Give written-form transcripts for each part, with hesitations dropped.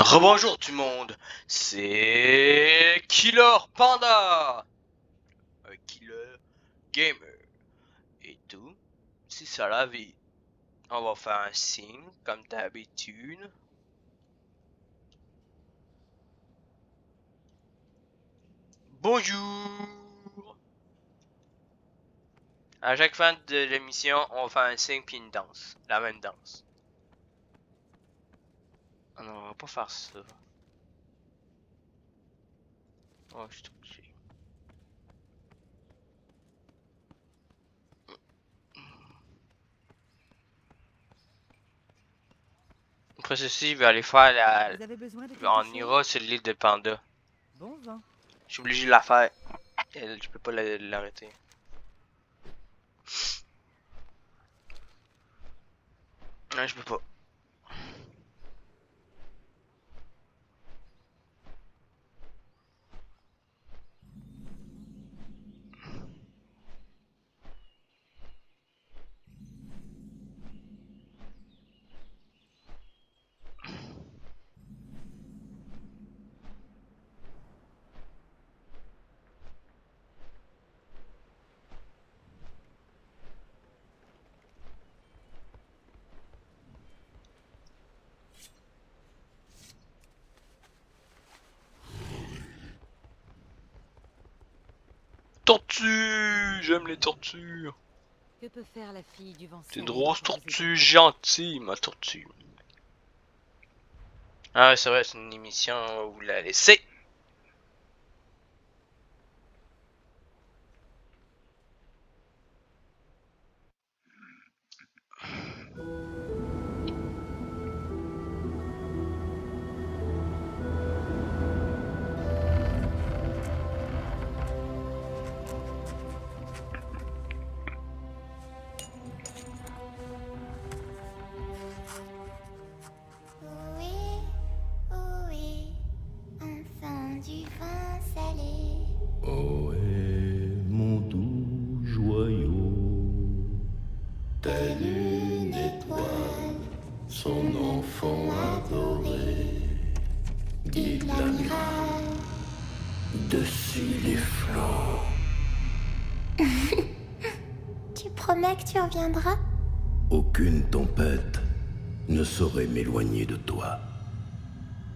Rebonjour tout le monde, c'est Killer Panda, un killer gamer. Et tout, c'est ça la vie. On va faire un signe comme d'habitude. Bonjour. À chaque fin de l'émission, on fait un signe puis une danse, la même danse. Ah non, on va pas faire ça. Oh, je suis obligé. Après ceci, je vais aller faire la... Vous avez besoin de quelque On chose? ira sur l'île de Panda. Bon vent. Je suis obligé de la faire. Je peux pas l'arrêter. Non, je peux pas. Tortue! J'aime les tortues! Que peut faire la fille du vent T'es une célèbre grosse pour vous tortue aider? gentille, ma tortue. Ah ouais, c'est vrai, c'est une émission où vous la laissez. Oui, enfant du vent salé. Ohé, mon doux joyau, Telle une étoile, son enfant adoré, dit l'amiral. dessus les flancs. Tu promets que tu reviendras? Aucune tempête ne saurait m'éloigner de toi.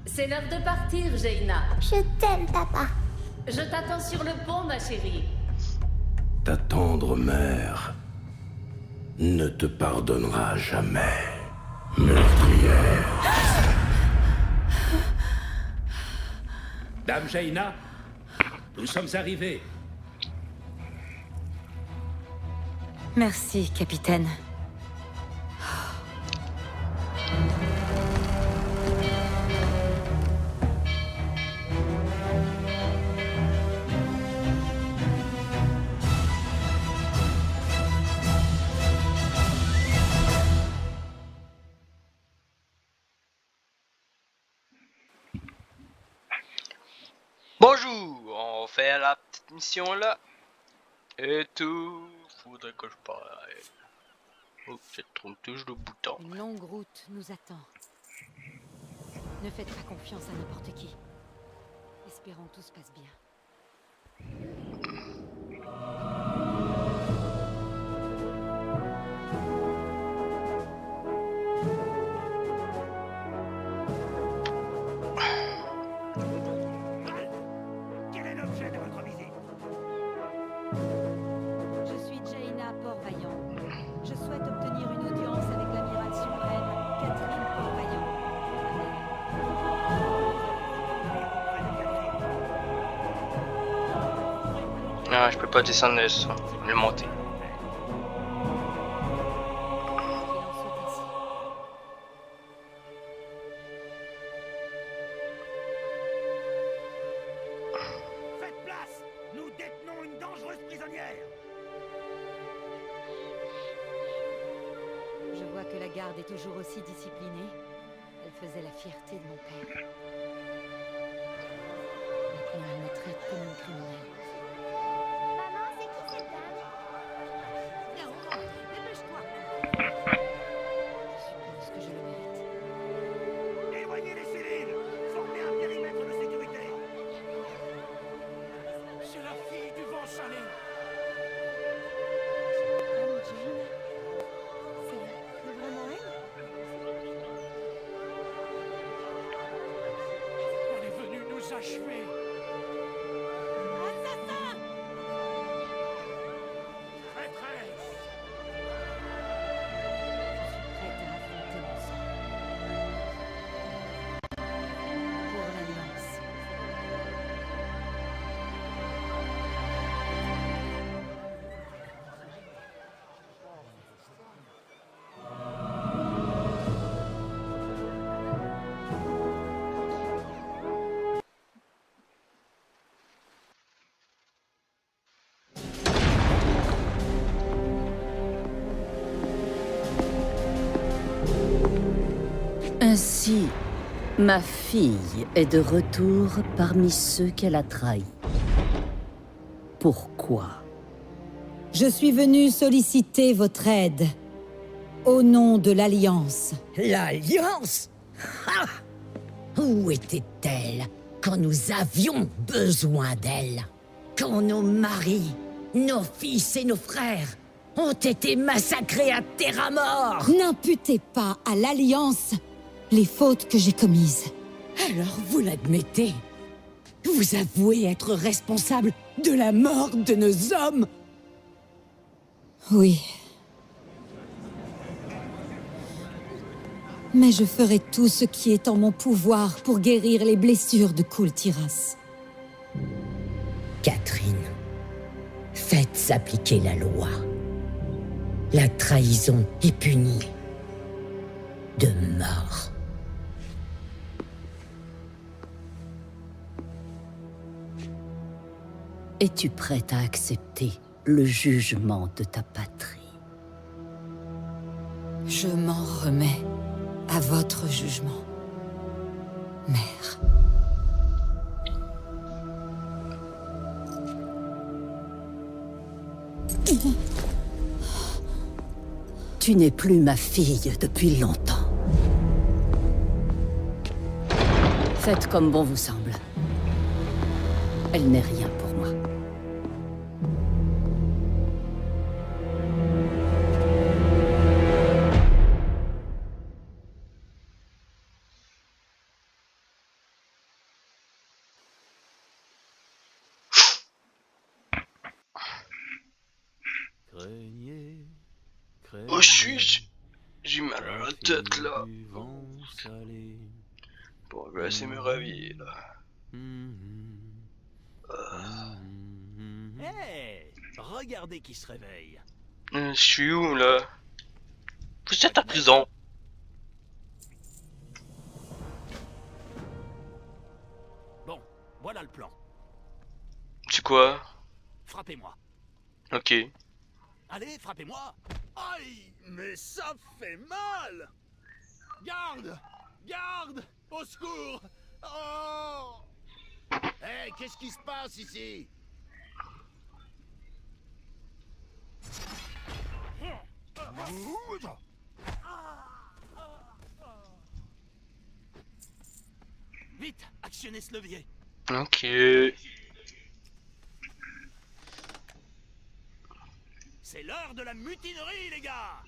C'est l'heure de partir, Jaina. Je t'aime, papa. Je t'attends sur le pont, ma chérie. Ta tendre mère ne te pardonnera jamais, meurtrière. Dame Jaina, nous sommes arrivés. Merci, capitaine. Bonjour, on fait la petite mission là. Et tout, faudrait que je parle. Oh, je trompe toujours le bouton. Une longue route nous attend. Ne faites pas confiance à n'importe qui. Espérons que tout se passe bien. Quel est l'objet de votre visite? Je suis Jaina Port-Vaillant. Je souhaite obtenir une audience avec l'amiral suprême Catherine Port-Vaillant. Ah, je peux pas descendre de ça. Je vais monter. Qu'il en soit ainsi. Faites place! Nous détenons une dangereuse prisonnière! Je vois que la garde est toujours aussi disciplinée. Elle faisait la fierté de mon père. Maintenant, elle me traite comme une criminelle. Maman, c'est qui cette dame? Dépêche-toi! Je suppose que je le mérite. Éloignez les civils! achevé. Traîtresse. Prête à affronter mon sang. Pour l'Alliance. Ainsi, ma fille est de retour parmi ceux qu'elle a trahis. Pourquoi? Je suis venu solliciter votre aide. Au nom de l'Alliance. L'Alliance? Ah! Où était-elle quand nous avions besoin d'elle? Quand nos maris, nos fils et nos frères ont été massacrés à terre à mort? N'imputez pas à l'Alliance les fautes que j'ai commises. Alors vous l'admettez? Vous avouez être responsable de la mort de nos hommes? Oui. Mais je ferai tout ce qui est en mon pouvoir pour guérir les blessures de Kul Tiras. Catherine, faites appliquer la loi. La trahison est punie de mort. Es-tu prête à accepter le jugement de ta patrie? Je m'en remets à votre jugement, mère. Tu n'es plus ma fille depuis longtemps. Faites comme bon vous semble. Elle n'est rien pour moi. Oh, j'ai mal à la tête là. Bon, je vais essayer de me réveiller là. Hey, regardez qui se réveille. Je suis où là? Vous êtes à prison. Bon, voilà le plan. C'est quoi? Frappez-moi. Ok. Allez, frappez-moi. Aïe, mais ça fait mal. Garde, garde, au secours. Oh. Hé, qu'est-ce qui se passe ici? Vite, actionnez ce levier. Ok. C'est l'heure de la mutinerie, les gars.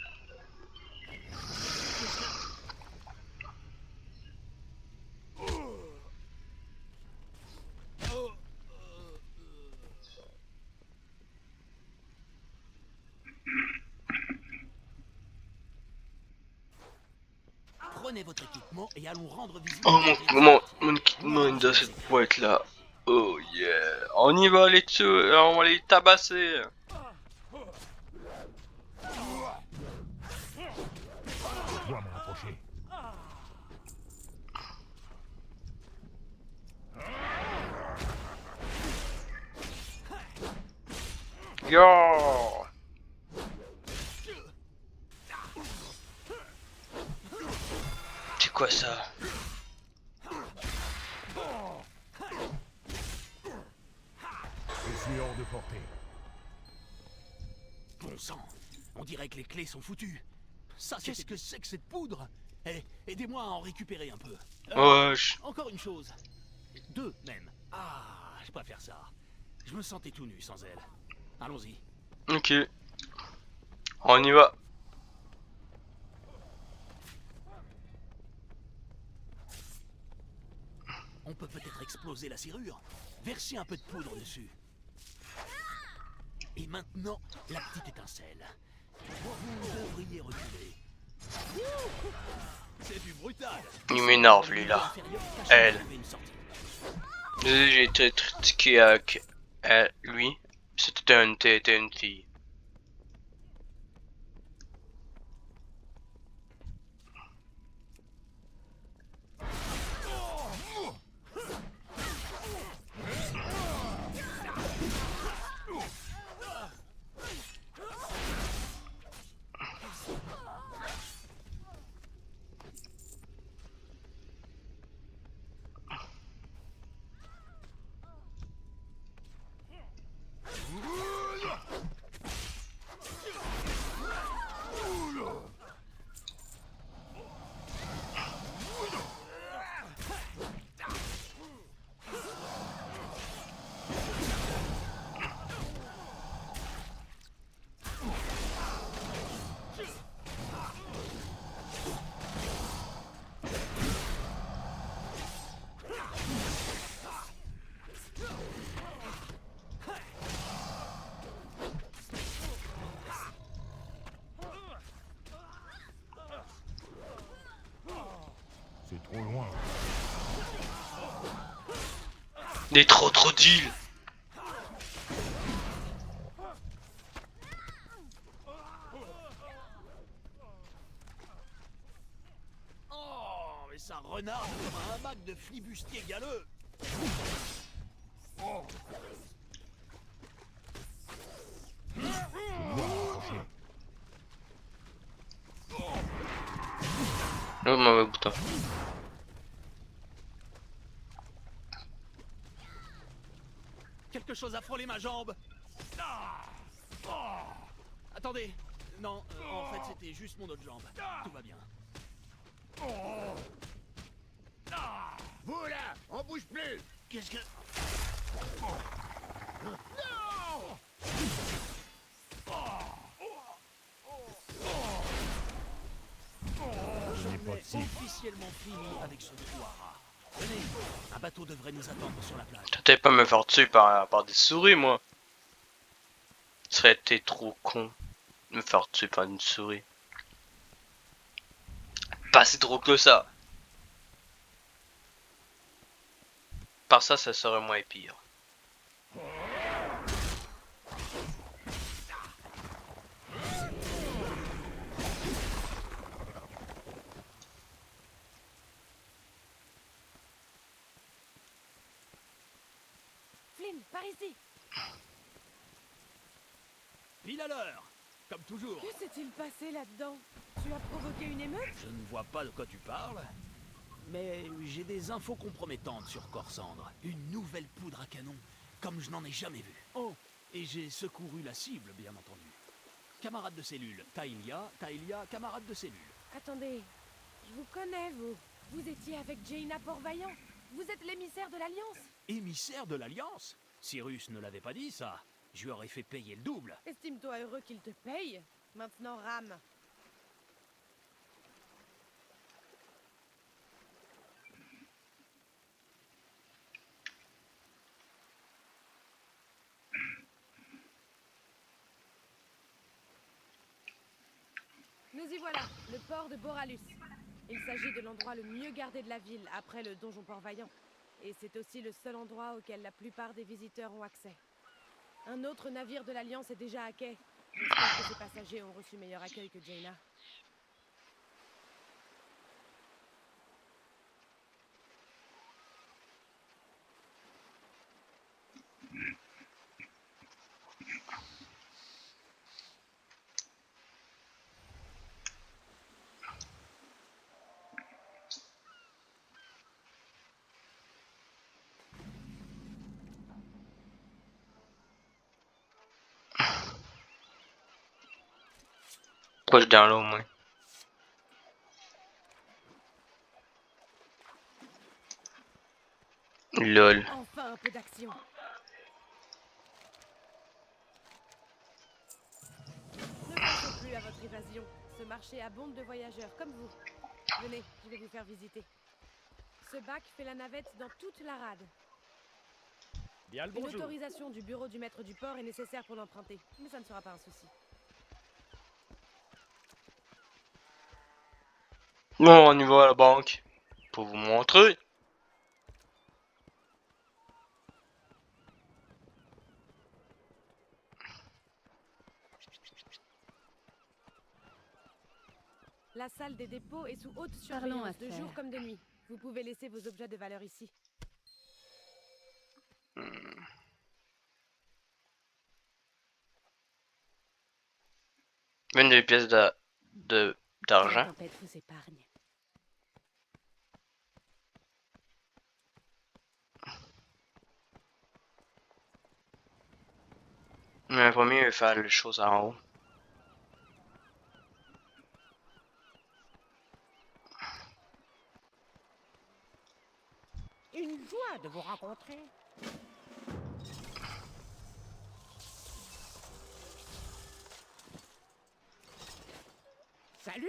Prenez votre équipement et allons rendre visite. Oh mon équipement est dans cette boîte là. Oh yeah. On y va les tuer, on va les tabasser. Je dois m'en approcher. Yo. C'est quoi ça? Je suis hors de portée. Bon sang, on dirait que les clés sont foutues. Ça, qu'est-ce que c'est que cette poudre? Eh, aidez-moi à en récupérer un peu. Wesh. Encore une chose. 2 même. Ah, je préfère ça. Je me sentais tout nu sans elle. Allons-y. Ok. On y va. On On peut peut-être exploser la serrure, verser un peu de poudre dessus. Et maintenant, la petite étincelle. Vous devriez reculer. C'est du brutal. Il m'énerve lui là. Elle. J'ai été critiqué avec elle, lui. C'était une fille. C'est trop loin. Des trop deals. Oh, mais ça renarde comme un hamac de flibustiers galeux. Oh. Oh mauvais bouton. Quelque chose a frôlé ma jambe. Ah. Oh. Attendez. Non, en fait c'était juste mon autre jambe. Tout va bien. Vous là, on bouge plus. Qu'est-ce que... J'en ai officiellement fini avec ce trou à rats. Venez, un bateau devrait nous attendre sur la plage. T'allais pas me faire tuer par des souris, moi. Ça serait été trop con de me faire tuer par une souris. Pas si drôle que ça. Par ça, ça serait moins pire. Flynn, par ici. Pile à l'heure, comme toujours. Que s'est-il passé là-dedans? Tu as provoqué une émeute? Je ne vois pas de quoi tu parles. Mais j'ai des infos compromettantes sur Corsandre. Une nouvelle poudre à canon, comme je n'en ai jamais vu. Oh, et j'ai secouru la cible, bien entendu. Camarade de cellule, Taïlia, camarade de cellule. Attendez, je vous connais, vous. Vous étiez avec Jaina Port-Vaillant. Vous êtes l'émissaire de l'Alliance. Émissaire de l'Alliance? Cyrus ne l'avait pas dit, ça. Je lui aurais fait payer le double. Estime-toi heureux qu'il te paye. Maintenant, rame. Nous y voilà, le port de Boralus. Il s'agit de l'endroit le mieux gardé de la ville, après le donjon Port-Vaillant. Et c'est aussi le seul endroit auquel la plupart des visiteurs ont accès. Un autre navire de l'Alliance est déjà à quai. J'espère que ses passagers ont reçu meilleur accueil que Jaina. Pourquoi je dans l'eau, moi? Lol. Enfin un peu d'action. Ne pensez plus à votre évasion. Ce marché abonde de voyageurs comme vous. Venez, je vais vous faire visiter. Ce bac fait la navette dans toute la rade. Bien le Une bonjour. autorisation du bureau du maître du port est nécessaire pour l'emprunter, mais ça ne sera pas un souci. Bon, on y va à la banque. Pour vous montrer. La salle des dépôts est sous haute Parlons surveillance de affaires. jour comme de nuit. Vous pouvez laisser vos objets de valeur ici. 22 pièces d'argent. La tempête vous épargne. Mais il vaut mieux faire les choses en haut. Une joie de vous rencontrer. Salut!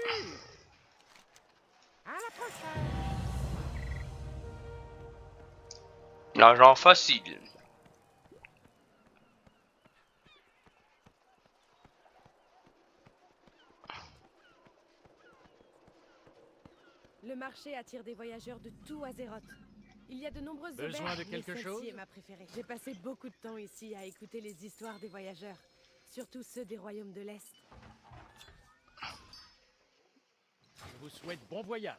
À la prochaine! L'argent facile. Le marché attire des voyageurs de tout Azeroth. Il y a de nombreuses Besoin auberges, de mais quelque celle-ci chose est ma préférée. J'ai passé beaucoup de temps ici à écouter les histoires des voyageurs, surtout ceux des royaumes de l'Est. Je vous souhaite bon voyage.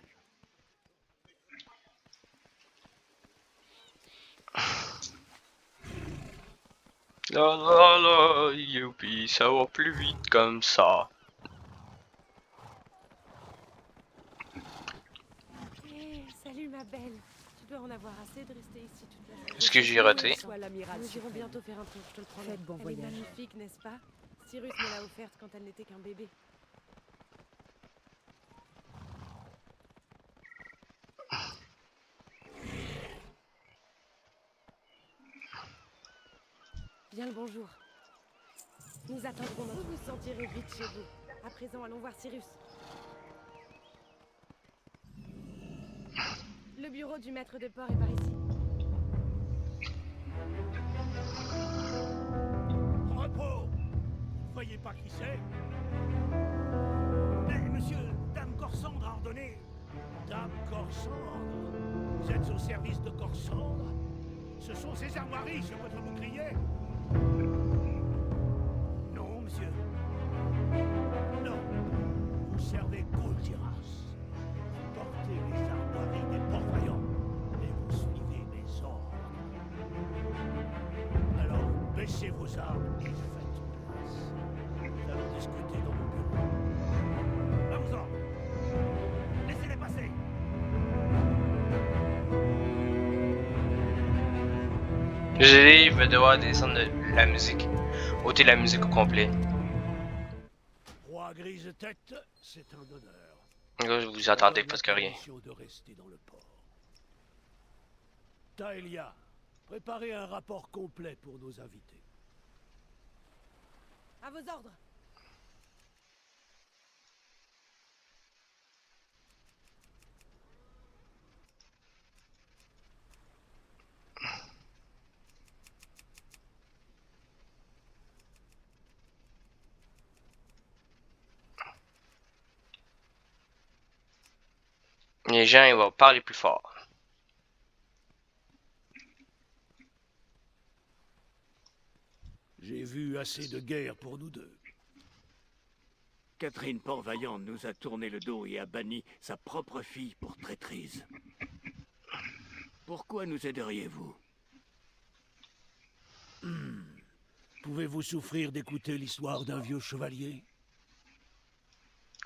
La la la, youpi, ça va plus vite comme ça. Salut ma belle. Tu dois en avoir assez de rester ici toute la journée. Est-ce que j'ai raté? Nous irons bientôt faire un tour, je te le promets. Faites bon Elle voyage. est magnifique, n'est-ce pas? Cyrus me l'a offerte quand elle n'était qu'un bébé. Bien le bonjour. Nous attendrons. Vous vous sentirez vite chez vous. À présent, allons voir Cyrus. Le bureau du maître de port est par ici. Repos! Vous voyez pas qui c'est? Eh, monsieur, Dame Corsandre a ordonné. Dame Corsandre? Vous êtes au service de Corsandre? Ce sont ces armoiries sur votre bouclier? Non, monsieur. Non. Vous servez Gaultiras. Vous portez les armoiries des Port-Vaillants et vous suivez mes ordres. Alors, baissez vos armes et faites place. Nous allons discuter dans mon bureau. À vos ordres. Laissez-les passer. Je vais devoir descendre la musique. Ôter la musique au complet. Roi grise tête, c'est un honneur. Là, vous attendez presque rien. De rester dans le port. Taelia, préparez un rapport complet pour nos invités. À vos ordres. Les gens, ils vont parler plus fort. J'ai vu assez de guerre pour nous deux. Catherine Port-Vaillant nous a tourné le dos et a banni sa propre fille pour traîtrise. Pourquoi nous aideriez-vous? Pouvez-vous souffrir d'écouter l'histoire d'un vieux chevalier?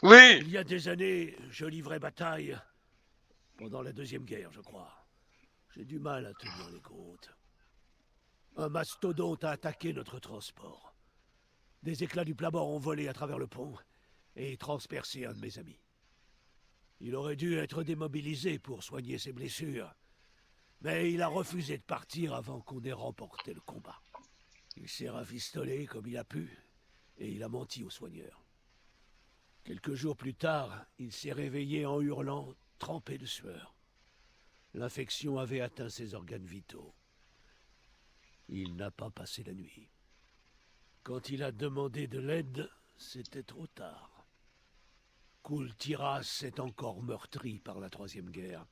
Oui! Il y a des années, je livrais bataille. Pendant la Deuxième Guerre, je crois. J'ai du mal à tenir les côtes. Un mastodonte a attaqué notre transport. Des éclats du plat-bord ont volé à travers le pont et transpercé un de mes amis. Il aurait dû être démobilisé pour soigner ses blessures, mais il a refusé de partir avant qu'on ait remporté le combat. Il s'est rafistolé comme il a pu, et il a menti aux soigneurs. Quelques jours plus tard, il s'est réveillé en hurlant, trempé de sueur. L'infection avait atteint ses organes vitaux. Il n'a pas passé la nuit. Quand il a demandé de l'aide, c'était trop tard. Kultiras est encore meurtri par la Troisième Guerre.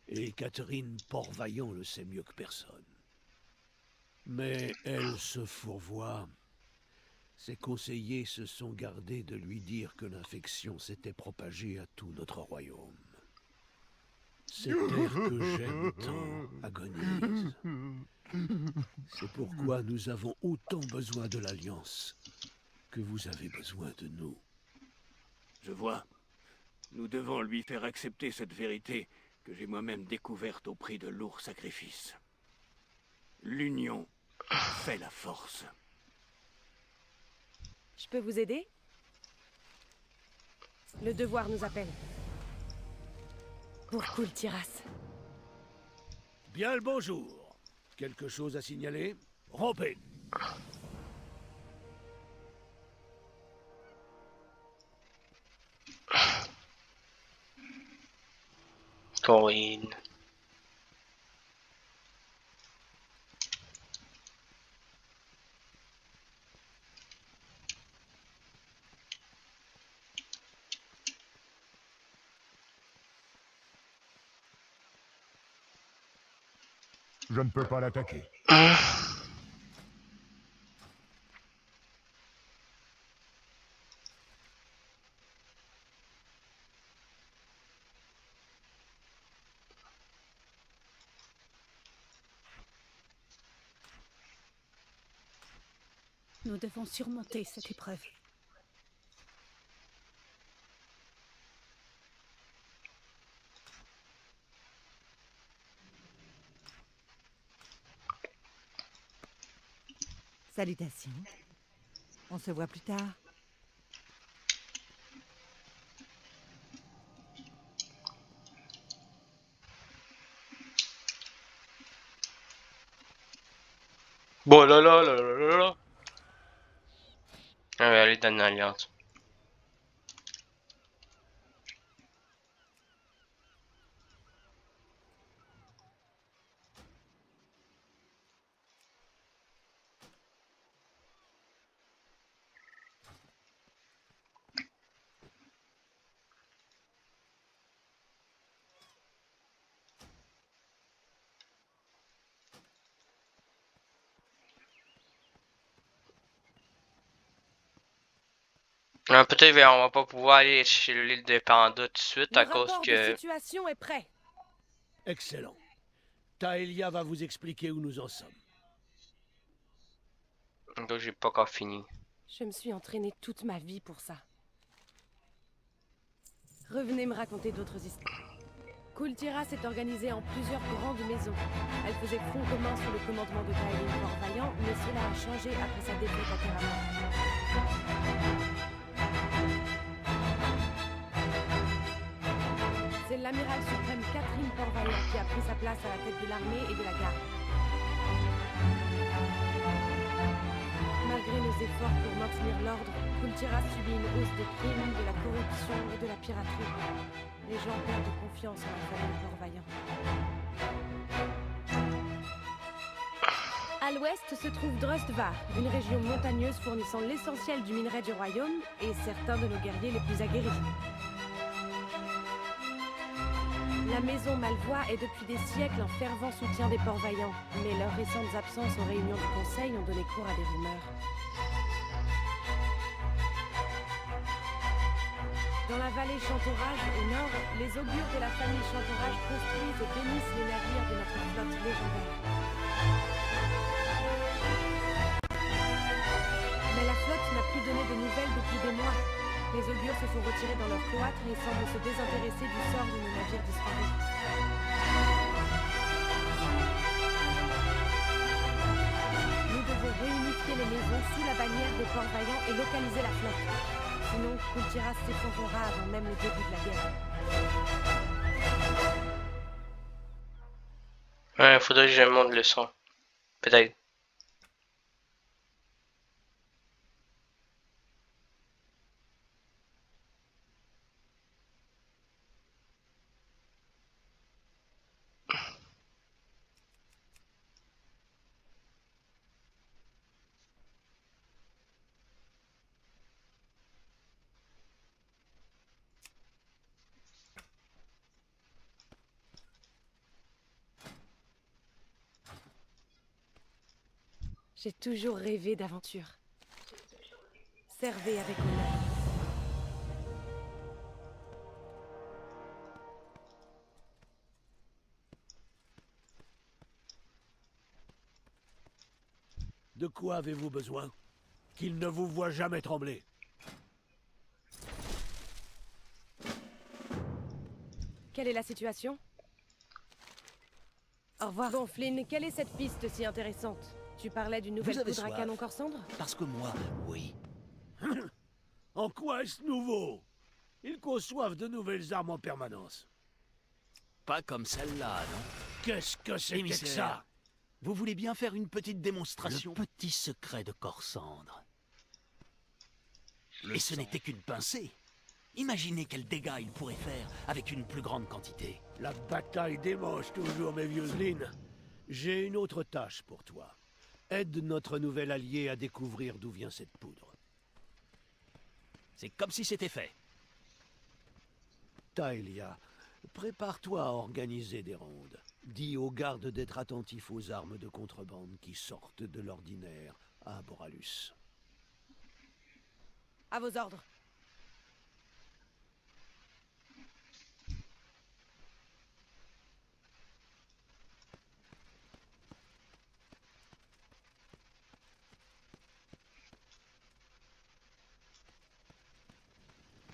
Et Catherine Port-Vaillant le sait mieux que personne. Mais elle se fourvoie. Ses conseillers se sont gardés de lui dire que l'infection s'était propagée à tout notre royaume. Cette terre que j'aime tant agonise. C'est pourquoi nous avons autant besoin de l'Alliance que vous avez besoin de nous. Je vois. Nous devons lui faire accepter cette vérité que j'ai moi-même découverte au prix de lourds sacrifices. L'union fait la force. Je peux vous aider? Le devoir nous appelle. Pour Kultiras. Bien le bonjour. Quelque chose à signaler? Rompez! Corinne. Je ne peux pas l'attaquer. Nous devons surmonter cette épreuve. Salutations. On se voit plus tard. Bon là là là là là là. On va aller dans l'Alliance. Peut-être on va pas pouvoir aller chez l'île des Pandas tout de suite Le à cause rapport de que... situation est prêt. Excellent. Taelia va vous expliquer où nous en sommes. Donc j'ai pas encore fini. Je me suis entraînée toute ma vie pour ça. Revenez me raconter d'autres histoires. Kultiras s'est organisée en plusieurs grandes maisons. Elle faisait front commun sous le commandement de Taelin Port-Vaillant, mais cela a changé après sa défaite à Terramar. C'est l'amiral suprême Catherine Port-Vaillant qui a pris sa place à la tête de l'armée et de la garde. Malgré nos efforts pour maintenir l'ordre, Kultiras subit une hausse des crimes, de la corruption et de la piraterie. Les gens perdent confiance en la famille Port-Vaillant. À l'ouest se trouve Drustvar, une région montagneuse fournissant l'essentiel du minerai du royaume et certains de nos guerriers les plus aguerris. La maison Malvois est depuis des siècles un fervent soutien des Port-Vaillants, mais leurs récentes absences aux réunions du conseil ont donné cours à des rumeurs. Dans la vallée Chantorage, au nord, les augures de la famille Chantorage construisent et bénissent les navires de notre flotte légendaire. Mais la flotte n'a plus donné de nouvelles depuis des mois. Les augures se sont retirés dans leur cloître et semblent se désintéresser du sort de nos navires disparus. Nous devons réunifier les maisons sous la bannière des Port-Vaillants et localiser la flotte. Sinon, Kultiras s'effondrera avant même le début de la guerre. Ouais, faudrait que je monte le son. Peut-être. J'ai toujours rêvé d'aventure. Servez avec honneur. De quoi avez-vous besoin? Qu'il ne vous voie jamais trembler. Quelle est la situation? Au revoir. Bon, Flynn, quelle est cette piste si intéressante? Tu parlais d'une nouvelle avez poudre à soif. canon Corsandre? Parce que moi, oui. En quoi est-ce nouveau? Ils conçoivent de nouvelles armes en permanence. Pas comme celle-là, non? Qu'est-ce que c'est que ça? Vous voulez bien faire une petite démonstration? Le petit secret de Corsandre. Et ce n'était qu'une pincée. Imaginez quels dégâts il pourrait faire avec une plus grande quantité. La bataille démange toujours, mes vieux Lynn. J'ai une autre tâche pour toi. Aide notre nouvel allié à découvrir d'où vient cette poudre. C'est comme si c'était fait. Taelia, prépare-toi à organiser des rondes. Dis aux gardes d'être attentifs aux armes de contrebande qui sortent de l'ordinaire à Boralus. À vos ordres.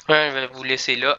Ouais, je vais vous laisser là.